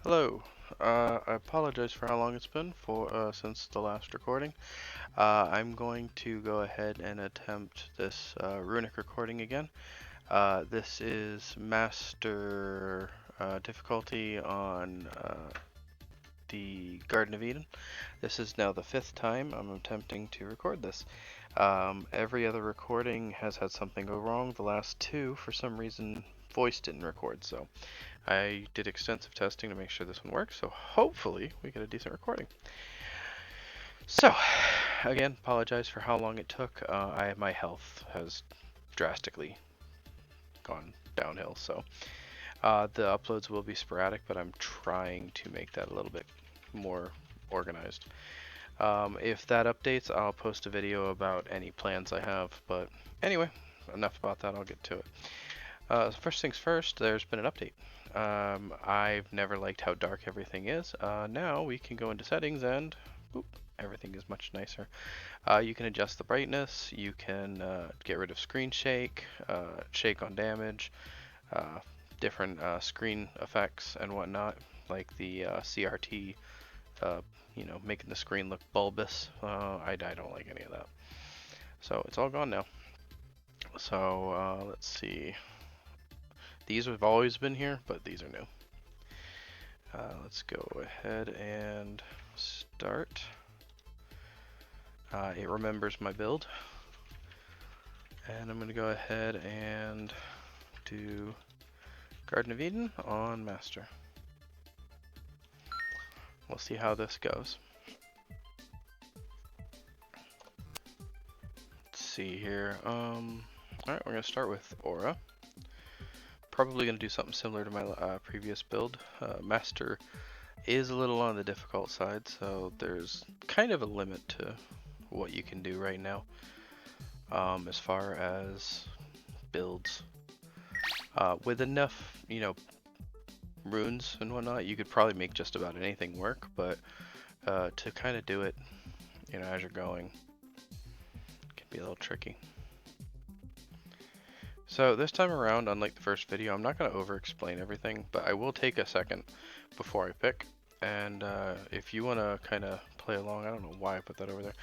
Hello. I apologize for how long it's been since the last recording. I'm going to go ahead and attempt this Runic recording again. This is master difficulty on the Garden of Eden. This is now the fifth time I'm attempting to record this. Every other recording has had something go wrong. The last two, for some reason, voice didn't record, so I did extensive testing to make sure this one works, so hopefully we get a decent recording. So, again, apologize for how long it took. My health has drastically gone downhill, so the uploads will be sporadic, but I'm trying to make that a little bit more organized. If that updates, I'll post a video about any plans I have, but anyway, enough about that, I'll get to it. First things first, there's been an update. I've never liked how dark everything is. Now we can go into settings and boop, everything is much nicer. You can adjust the brightness, you can get rid of screen shake, shake on damage, uh, different screen effects and whatnot, like the CRT, making the screen look bulbous. I don't like any of that. So it's all gone now. So let's see. These have always been here, but these are new. Let's go ahead and start. It remembers my build. And I'm going to go ahead and do Garden of Eden on Master. We'll see how this goes. Let's see here. Alright, we're going to start with Aura. Probably going to do something similar to my previous build. Master is a little on the difficult side, so there's kind of a limit to what you can do right now as far as builds. With enough, runes and whatnot, you could probably make just about anything work, but to kind of do it, as you're going, can be a little tricky. So this time around, unlike the first video, I'm not going to over-explain everything, but I will take a second before I pick. And if you want to kind of play along, I don't know why I put that over there,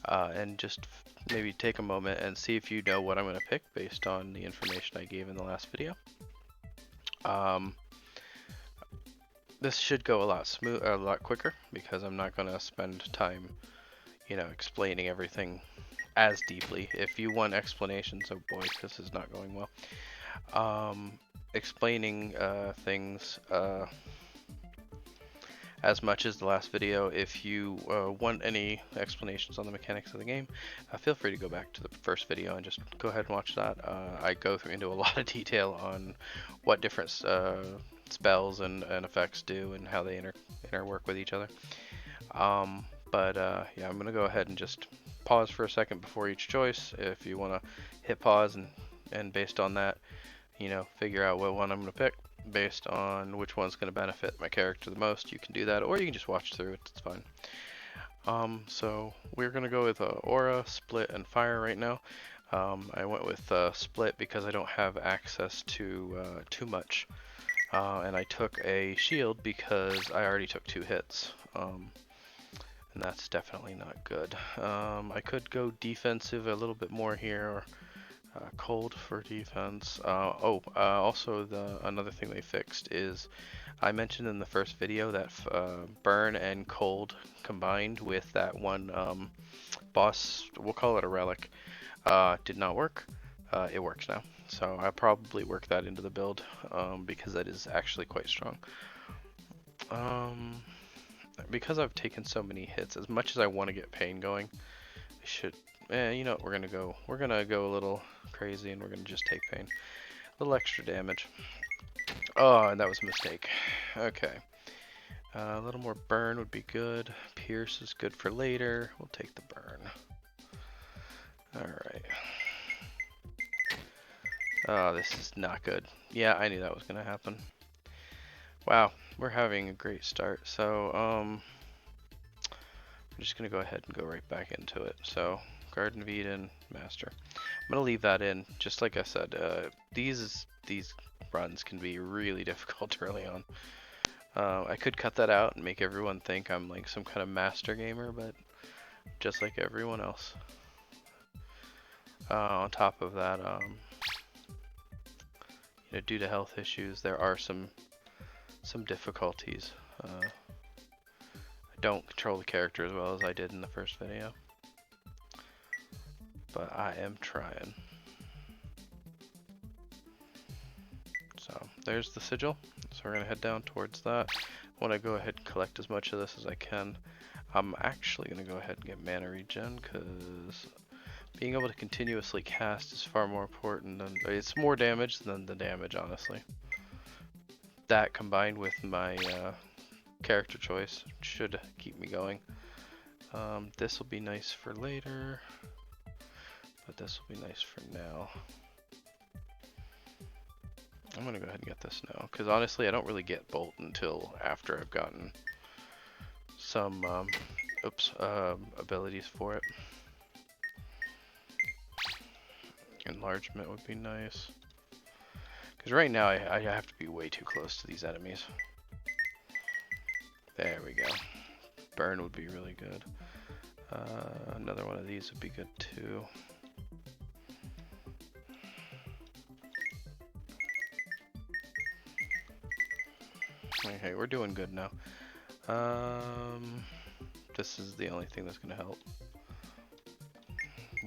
and just maybe take a moment and see if you know what I'm going to pick based on the information I gave in the last video. This should go a lot quicker because I'm not going to spend time, explaining everything as deeply. If you want explanations, oh boy, this is not going well. Explaining things as much as the last video. If you want any explanations on the mechanics of the game, feel free to go back to the first video and just go ahead and watch that. I go into a lot of detail on what different spells and effects do and how they interwork with each other. Yeah, I'm gonna go ahead and just pause for a second before each choice. If you want to hit pause and based on that, figure out what one I'm gonna pick based on which one's gonna benefit my character the most, you can do that, or you can just watch through it. It's fine. So we're gonna go with Aura, Split, and Fire right now. I went with Split because I don't have access to too much. And I took a shield because I already took 2 hits. And that's definitely not good. I could go defensive a little bit more here, or cold for defense. Also another thing they fixed is I mentioned in the first video that burn and cold combined with that one boss, we'll call it a relic, did not work. It works now. So I'll probably work that into the build because that is actually quite strong. Because I've taken so many hits, as much as I want to get pain going, I should, you know what, we're gonna go a little crazy and we're gonna just take pain. A little extra damage. Oh, and that was a mistake. Okay. A little more burn would be good. Pierce is good for later. We'll take the burn. Alright. Oh, this is not good. Yeah, I knew that was gonna happen. Wow, we're having a great start. So, I'm just gonna go ahead and go right back into it. So, Garden of Eden, Master. I'm gonna leave that in. Just like I said, these runs can be really difficult early on. I could cut that out and make everyone think I'm like some kind of master gamer, but just like everyone else. On top of that, you know, due to health issues, there are some difficulties. I don't control the character as well as I did in the first video, but I am trying. So there's the sigil. So we're gonna head down towards that. I want to go ahead and collect as much of this as I can. I'm actually gonna go ahead and get mana regen because being able to continuously cast is far more important than it's more damage than the damage, honestly. That combined with my character choice should keep me going. This will be nice for later, but this will be nice for now. I'm gonna go ahead and get this now, because honestly I don't really get Bolt until after I've gotten some abilities for it. Enlargement would be nice, because right now I have to be way too close to these enemies. There we go. Burn would be really good. Another one of these would be good too. Okay, we're doing good now. This is the only thing that's gonna help.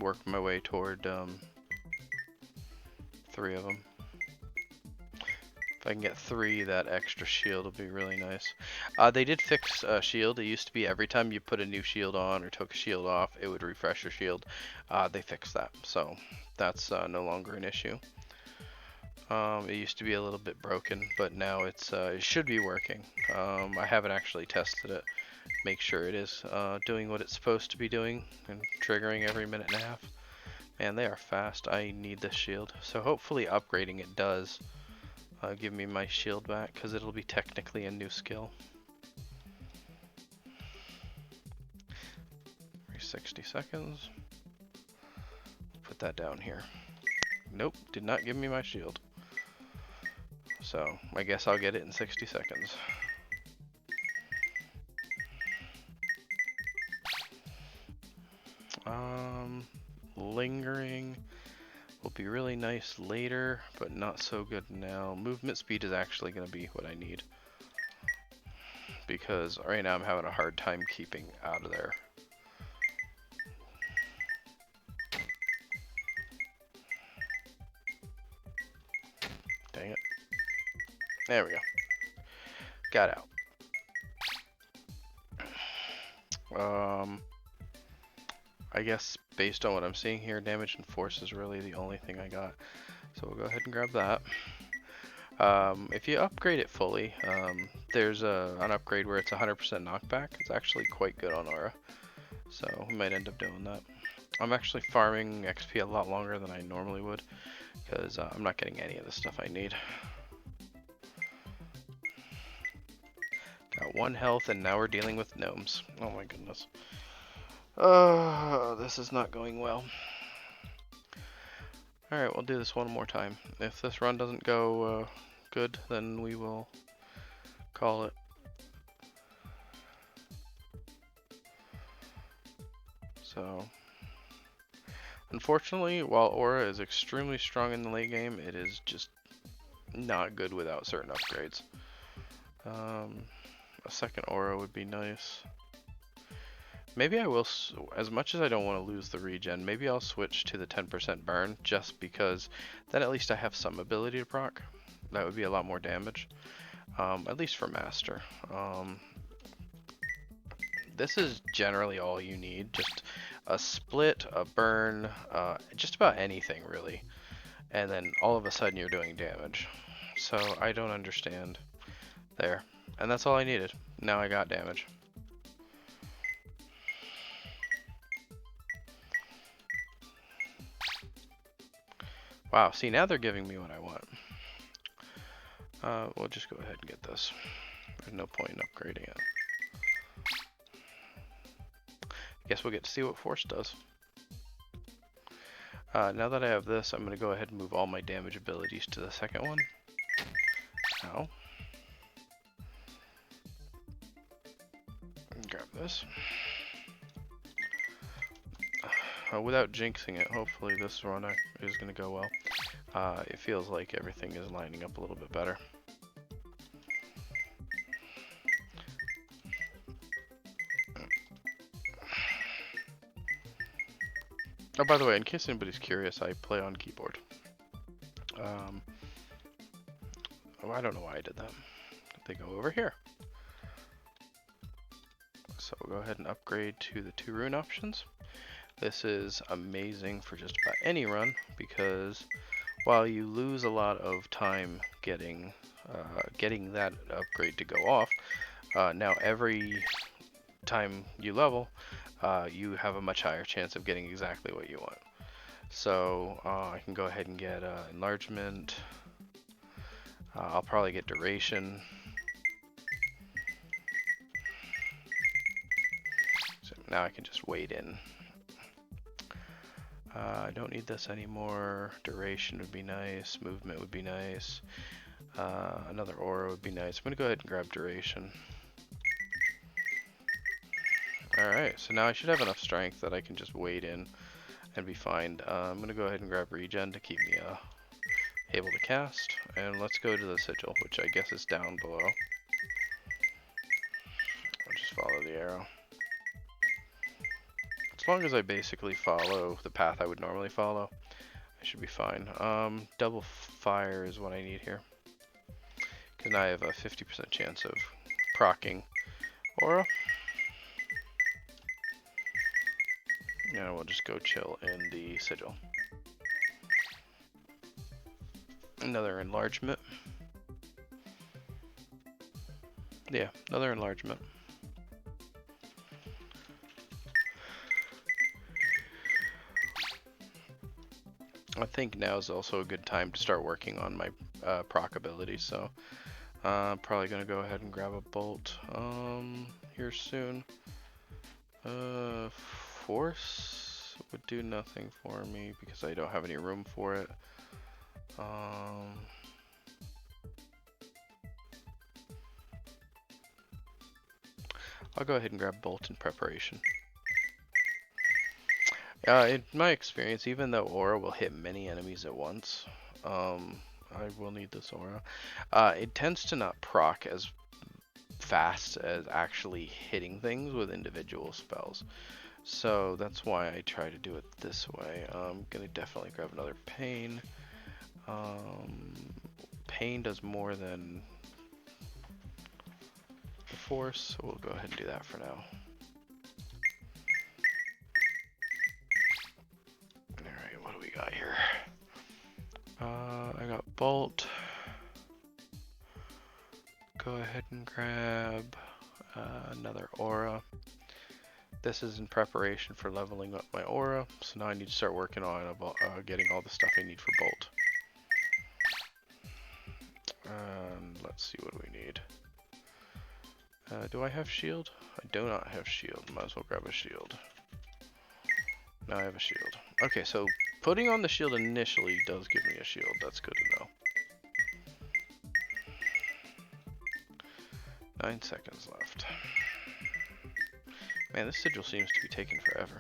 Work my way toward 3 of them. If I can get 3, that extra shield will be really nice. They did fix shield. It used to be every time you put a new shield on or took a shield off, it would refresh your shield. They fixed that, so that's no longer an issue. It used to be a little bit broken, but now it should be working. I haven't actually tested it. Make sure it is doing what it's supposed to be doing and triggering every minute and a half. Man, they are fast. I need this shield. So hopefully upgrading it does give me my shield back, because it'll be technically a new skill. Every 60 seconds. Put that down here. Nope, did not give me my shield. So I guess I'll get it in 60 seconds. Lingering will be really nice later, but not so good now. Movement speed is actually going to be what I need, because right now I'm having a hard time keeping out of there. Dang it. There we go. Got out. I guess based on what I'm seeing here, damage and force is really the only thing I got. So we'll go ahead and grab that. If you upgrade it fully, there's an upgrade where it's 100% knockback. It's actually quite good on aura. So we might end up doing that. I'm actually farming XP a lot longer than I normally would, because I'm not getting any of the stuff I need. Got 1 health and now we're dealing with gnomes. Oh my goodness. Oh, this is not going well. Alright, we'll do this one more time. If this run doesn't go good, then we will call it. So, unfortunately, while aura is extremely strong in the late game, it is just not good without certain upgrades. A second aura would be nice. Maybe I will, as much as I don't want to lose the regen, maybe I'll switch to the 10% burn, just because then at least I have some ability to proc. That would be a lot more damage, at least for master. This is generally all you need, just a split, a burn, just about anything really. And then all of a sudden you're doing damage. So I don't understand there. And that's all I needed. Now I got damage. Wow, see, now they're giving me what I want. We'll just go ahead and get this. There's no point in upgrading it. Guess we'll get to see what force does. Now that I have this, I'm going to go ahead and move all my damage abilities to the second one. Ow. Grab this. Without jinxing it, hopefully this run is going to go well. It feels like everything is lining up a little bit better. Oh, by the way, in case anybody's curious, I play on keyboard. Oh, I don't know why I did that. They go over here. So we'll go ahead and upgrade to the 2 rune options. This is amazing for just about any run because while you lose a lot of time getting that upgrade to go off, now every time you level, you have a much higher chance of getting exactly what you want. So I can go ahead and get enlargement. I'll probably get duration. So now I can just wait in. I don't need this anymore. Duration would be nice. Movement would be nice. Another aura would be nice. I'm going to go ahead and grab duration. Alright, so now I should have enough strength that I can just wait in and be fine. I'm going to go ahead and grab regen to keep me able to cast. And let's go to the sigil, which I guess is down below. I'll just follow the arrow. As long as I basically follow the path I would normally follow, I should be fine. Double fire is what I need here. Because now I have a 50% chance of proccing aura. And we'll just go chill in the sigil. Another enlargement. Yeah, another enlargement. I think now is also a good time to start working on my proc ability, so I'm probably going to go ahead and grab a bolt here soon. Force would do nothing for me because I don't have any room for it. I'll go ahead and grab bolt in preparation. In my experience, even though aura will hit many enemies at once, I will need this aura. It tends to not proc as fast as actually hitting things with individual spells. So that's why I try to do it this way. I'm gonna definitely grab another pain. Pain does more than the force, so we'll go ahead and do that for now. Alright, what do we got here? I got bolt. Go ahead and grab another aura. This is in preparation for leveling up my aura, so now I need to start working on getting all the stuff I need for bolt. Let's see what we need. Do I have shield? I do not have shield. Might as well grab a shield. Now I have a shield. Okay, so putting on the shield initially does give me a shield. That's good to know. 9 seconds left. Man, this sigil seems to be taking forever.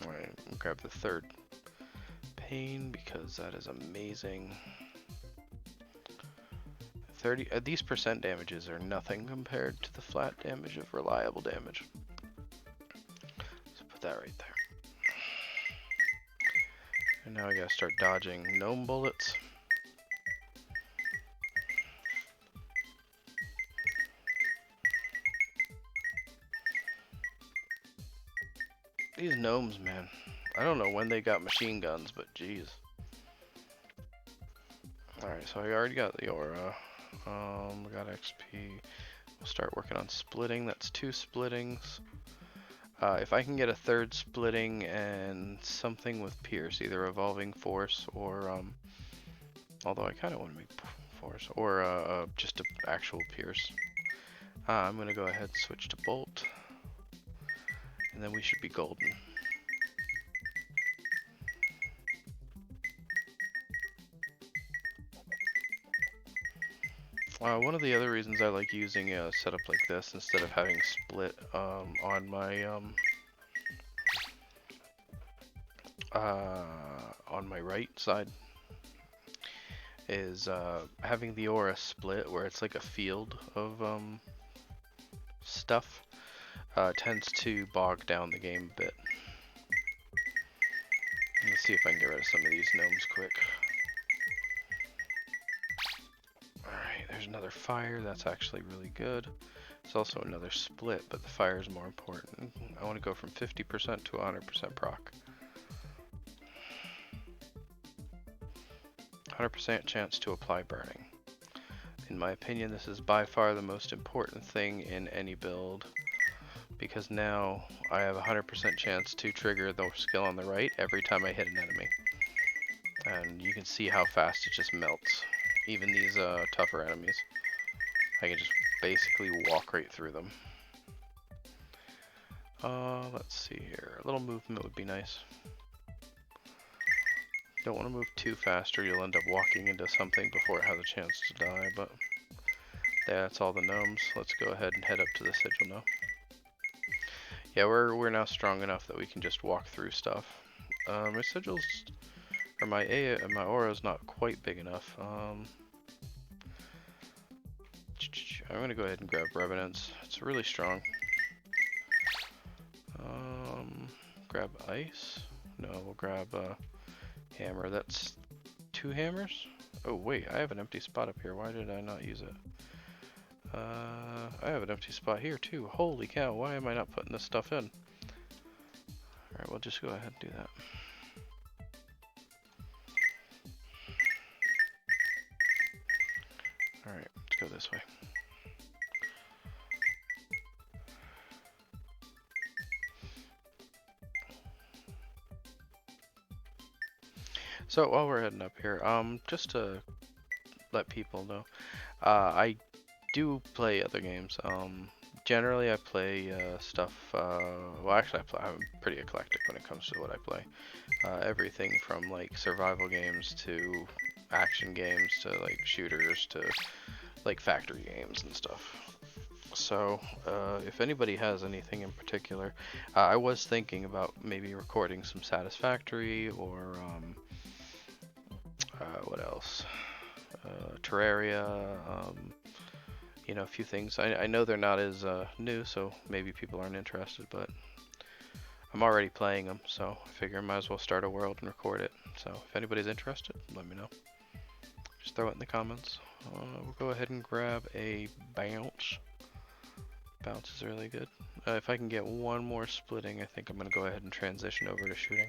Alright, we'll grab the third pain because that is amazing. 30. These percent damages are nothing compared to the flat damage of reliable damage. So put that right there. And now I gotta start dodging gnome bullets. These gnomes, man. I don't know when they got machine guns, but geez. Alright, so I already got the aura. We got XP. We'll start working on splitting. That's 2 splittings. If I can get a 3rd splitting and something with pierce, either evolving force or although I kind of want to make force, or just an actual pierce. I'm gonna go ahead and switch to bolt, and then we should be golden. One of the other reasons I like using a setup like this instead of having split on my right side is having the aura split where it's like a field of stuff tends to bog down the game a bit. Let's see if I can get rid of some of these gnomes quick. Alright, there's another fire. That's actually really good. There's also another split, but the fire is more important. I want to go from 50% to 100% proc. 100% chance to apply burning. In my opinion, this is by far the most important thing in any build, because now I have a 100% chance to trigger the skill on the right every time I hit an enemy. And you can see how fast it just melts. Even these tougher enemies. I can just basically walk right through them. Let's see here. A little movement would be nice. Don't want to move too fast or you'll end up walking into something before it has a chance to die, but yeah, that's all the gnomes. Let's go ahead and head up to the sigil now. Yeah, we're now strong enough that we can just walk through stuff. My sigils, or my aura is not quite big enough. I'm gonna go ahead and grab Revenants. It's really strong. Grab Ice. No, we'll grab Hammer. That's 2 hammers? Oh wait, I have an empty spot up here. Why did I not use it? I have an empty spot here too. Holy cow, why am I not putting this stuff in? Alright, we'll just go ahead and do that. Alright, let's go this way. So while we're heading up here, just to let people know, I do play other games. Generally I play stuff, well actually I'm pretty eclectic when it comes to what I play. Everything from like survival games to action games to like shooters to like factory games and stuff. So if anybody has anything in particular, I was thinking about maybe recording some Satisfactory or what else? Terraria, you know, a few things. I know they're not as new, so maybe people aren't interested, but I'm already playing them, so I figure I might as well start a world and record it. So if anybody's interested, let me know. Just throw it in the comments. We'll go ahead and grab a bounce. Bounce is really good. If I can get one more splitting, I think I'm going to go ahead and transition over to shooting.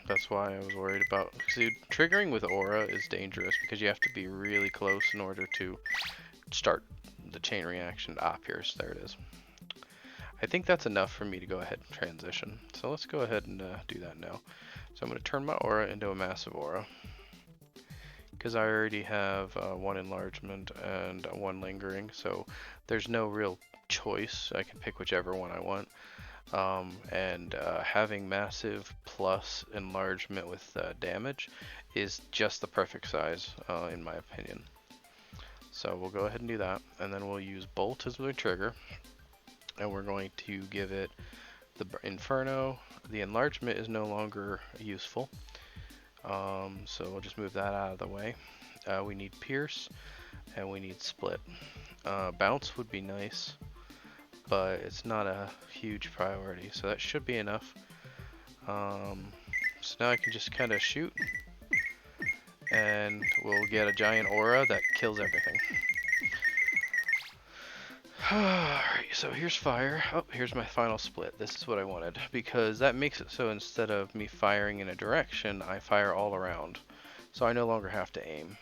That's why I was worried about. See, triggering with aura is dangerous because you have to be really close in order to start the chain reaction. Ah, pierce. There it is. I think that's enough for me to go ahead and transition. So let's go ahead and do that now. So I'm going to turn my aura into a massive aura because I already have 1 enlargement and 1 lingering. So there's no real choice. I can pick whichever one I want. Having massive plus enlargement with damage is just the perfect size in my opinion. So we'll go ahead and do that, and then we'll use Bolt as the trigger, and we're going to give it the Inferno. The enlargement is no longer useful, so we'll just move that out of the way. We need Pierce, and we need Split. Bounce would be nice, but it's not a huge priority, so that should be enough. So now I can just kind of shoot, and we'll get a giant aura that kills everything. Alright, so here's fire. Oh, here's my final split. This is what I wanted, because that makes it so instead of me firing in a direction, I fire all around. So I no longer have to aim.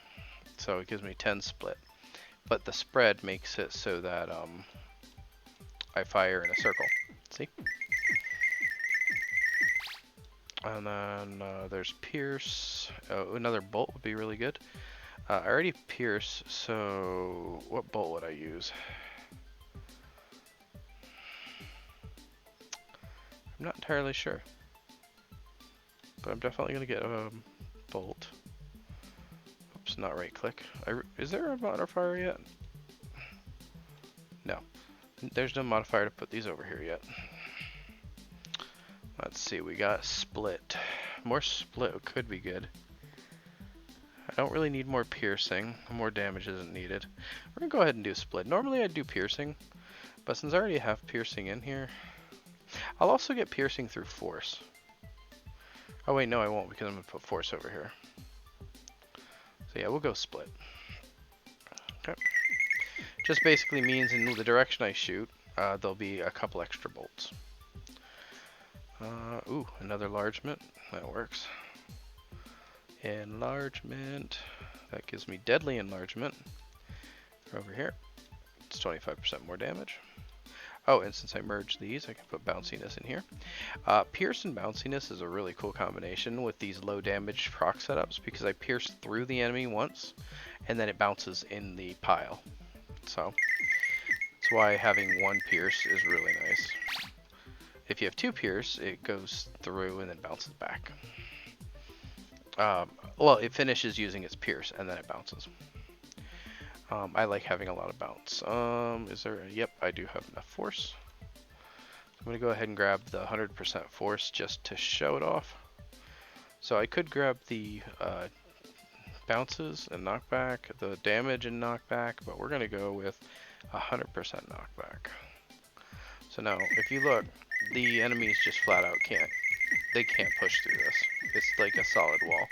So it gives me 10 split. But the spread makes it so that I fire in a circle. See? And then there's Pierce. Another bolt would be really good. I already Pierce, so what bolt would I use? I'm not entirely sure. But I'm definitely going to get a bolt. Oops, not right click. Is there a modifier yet? No. There's no modifier to put these over here yet. Let's see, we got split. More split could be good. I don't really need more piercing. More damage isn't needed. We're gonna go ahead and do split. Normally I'd do piercing, but since I already have piercing in here, I'll also get piercing through force. Oh wait, no I won't because I'm gonna put force over here. So yeah, we'll go split. Okay. Just basically means in the direction I shoot, there'll be a couple extra bolts. Ooh, another enlargement. That works. Enlargement. That gives me deadly enlargement. Over here. It's 25% more damage. Oh, and since I merged these, I can put bounciness in here. Pierce and bounciness is a really cool combination with these low damage proc setups because I pierce through the enemy once, and then it bounces in the pile. So, that's why having one pierce is really nice. If you have two pierce, it goes through and then bounces back. Well, it finishes using its pierce and then it bounces. I like having a lot of bounce. Is there yep, I do have enough force. I'm going to go ahead and grab the 100% force just to show it off. So I could grab the bounces and knockback, the damage and knockback, but we're going to go with 100% knockback. So now, if you look, the enemies just flat out can't push through this. It's like a solid wall.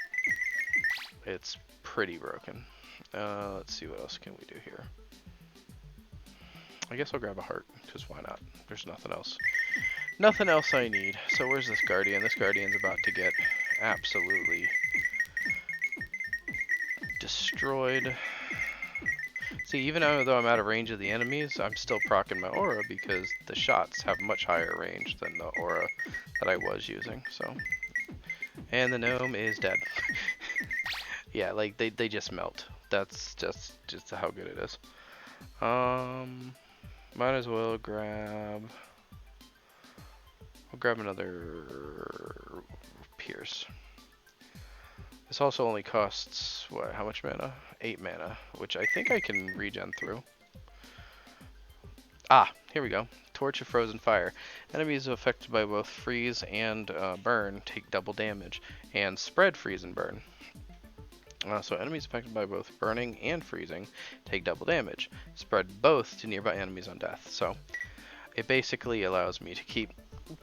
It's pretty broken. Let's see, what else can we do here? I guess I'll grab a heart, because why not? There's nothing else. Nothing else I need. So where's this Guardian? This Guardian's about to get absolutely destroyed. See, even though I'm out of range of the enemies, I'm still proccing my aura because the shots have much higher range than the aura that I was using, so. And the gnome is dead. Yeah, like, they just melt. That's just how good it is. Might as well grab... I'll grab another Pierce. This also only costs, what, how much mana? 8 mana, which I think I can regen through. Ah, here we go. Torch of Frozen Fire. Enemies affected by both freeze and burn take double damage, and spread freeze and burn. So enemies affected by both burning and freezing take double damage. Spread both to nearby enemies on death. So it basically allows me to keep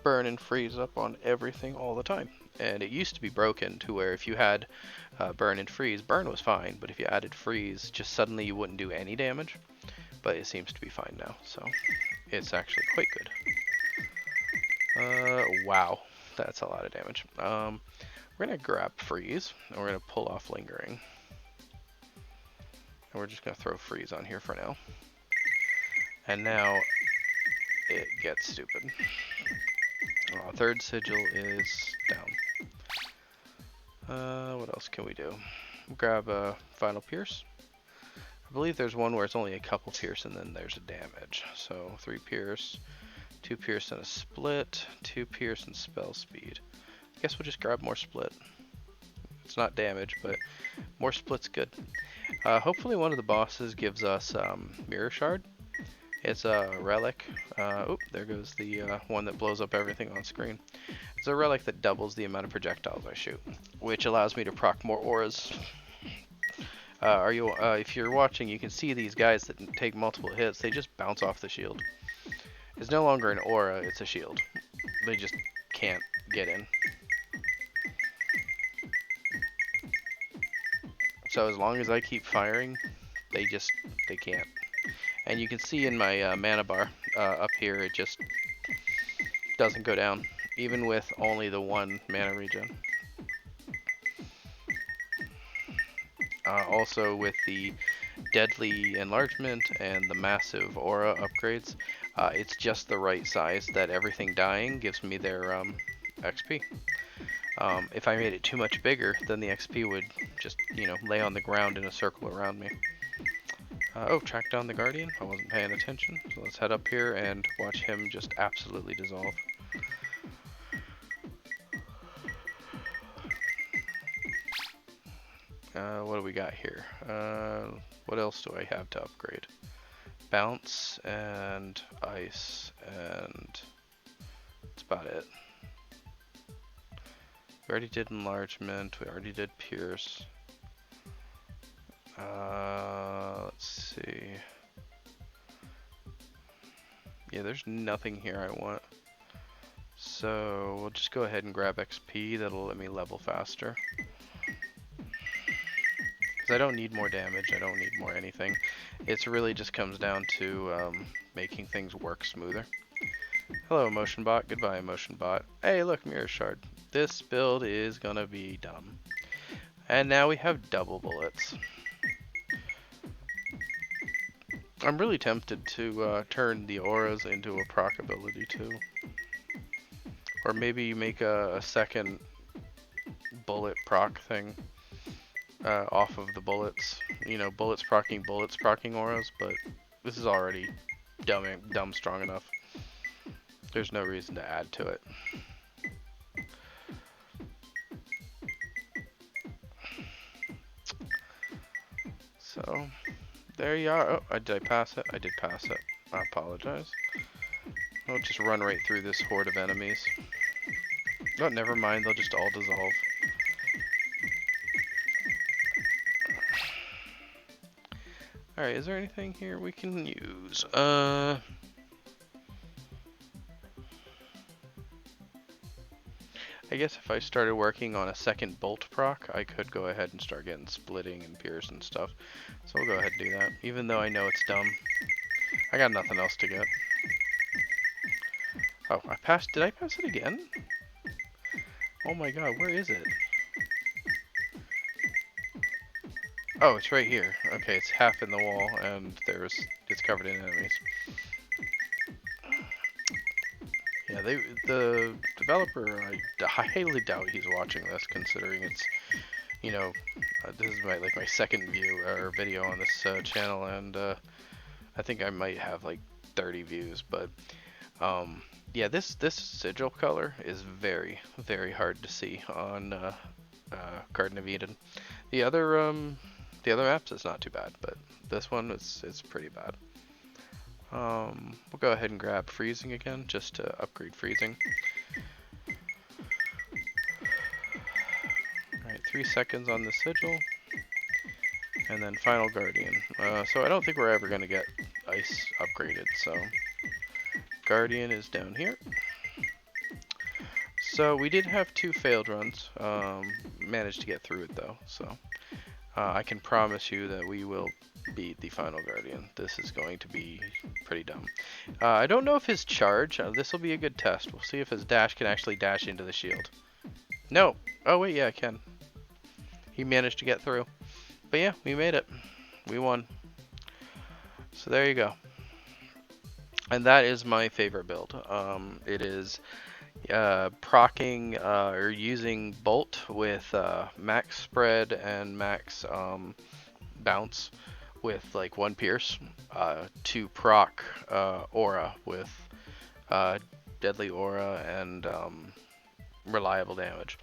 burn and freeze up on everything all the time. And it used to be broken to where if you had burn and freeze, burn was fine, but if you added freeze, just suddenly you wouldn't do any damage. But it seems to be fine now, so it's actually quite good. Wow, that's a lot of damage. We're gonna grab freeze, and we're gonna pull off lingering. And we're just gonna throw freeze on here for now. And now it gets stupid. Third sigil is down. What else can we do? Grab a final pierce. I believe there's one where it's only a couple pierce and then there's a damage. So 3 pierce, 2 pierce and a split, 2 pierce and spell speed. I guess we'll just grab more split. It's not damage, but more split's good. Hopefully one of the bosses gives us Mirror Shard. It's a relic. Oop, there goes the one that blows up everything on screen. It's a relic that doubles the amount of projectiles I shoot, which allows me to proc more auras. If you're watching, you can see these guys that take multiple hits. They just bounce off the shield. It's no longer an aura; it's a shield. They just can't get in. So as long as I keep firing, they can't. And you can see in my mana bar up here, it just doesn't go down, even with only the 1 mana regen. Also with the deadly enlargement and the massive aura upgrades, it's just the right size that everything dying gives me their XP. If I made it too much bigger, then the XP would just, lay on the ground in a circle around me. Oh, track down the Guardian. I wasn't paying attention. So let's head up here and watch him just absolutely dissolve. What do we got here? What else do I have to upgrade? Bounce and ice, and that's about it. We already did enlargement, we already did pierce. Let's see. Yeah, there's nothing here I want. So we'll just go ahead and grab XP, that'll let me level faster. Because I don't need more damage, I don't need more anything. It really just comes down to making things work smoother. Hello, Emotion Bot. Goodbye, Emotion Bot. Hey, look, Mirror Shard. This build is gonna be dumb. And now we have double bullets. I'm really tempted to turn the auras into a proc ability too. Or maybe make a second bullet proc thing off of the bullets. You know, bullets procking auras, but this is already dumb strong enough. There's no reason to add to it. So, there you are. Oh, did I pass it? I did pass it. I apologize. I'll just run right through this horde of enemies. Oh, never mind. They'll just all dissolve. Alright, is there anything here we can use? I guess if I started working on a second bolt proc, I could go ahead and start getting splitting and pierce and stuff. So we'll go ahead and do that, even though I know it's dumb. I got nothing else to get. Oh, I passed. Did I pass it again? Oh my god, where is it? Oh, it's right here. Okay, it's half in the wall, and it's covered in enemies. Yeah, the developer, I highly doubt he's watching this, considering it's, you know, this is my second view or video on this channel, and I think I might have like 30 views, but yeah, this sigil color is very hard to see on Garden of Eden. The other maps it's not too bad, but this one it's pretty bad. We'll go ahead and grab freezing again, just to upgrade freezing. Alright, 3 seconds on the sigil. And then final guardian. So I don't think we're ever gonna get ice upgraded, so guardian is down here. So we did have 2 failed runs, managed to get through it though, so I can promise you that we will beat the final guardian. This is going to be pretty dumb. I don't know if his charge, this will be a good test. We'll see if his dash can actually dash into the shield. No! Oh wait, yeah, I can. He managed to get through. But yeah, we made it. We won. So there you go. And that is my favorite build. It is procking or using bolt with max spread and max bounce with like 1 pierce to proc aura with deadly aura and reliable damage.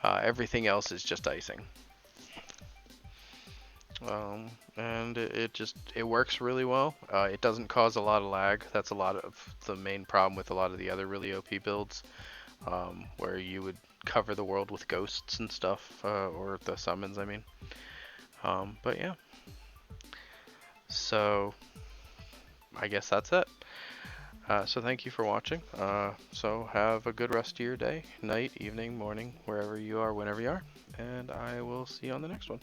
Everything else is just icing. And it works really well. It doesn't cause a lot of lag. That's a lot of the main problem with a lot of the other really OP builds, where you would cover the world with ghosts and stuff, or the summons, I mean. But yeah. So I guess that's it. So thank you for watching. So have a good rest of your day, night, evening, morning, wherever you are, whenever you are, and I will see you on the next one.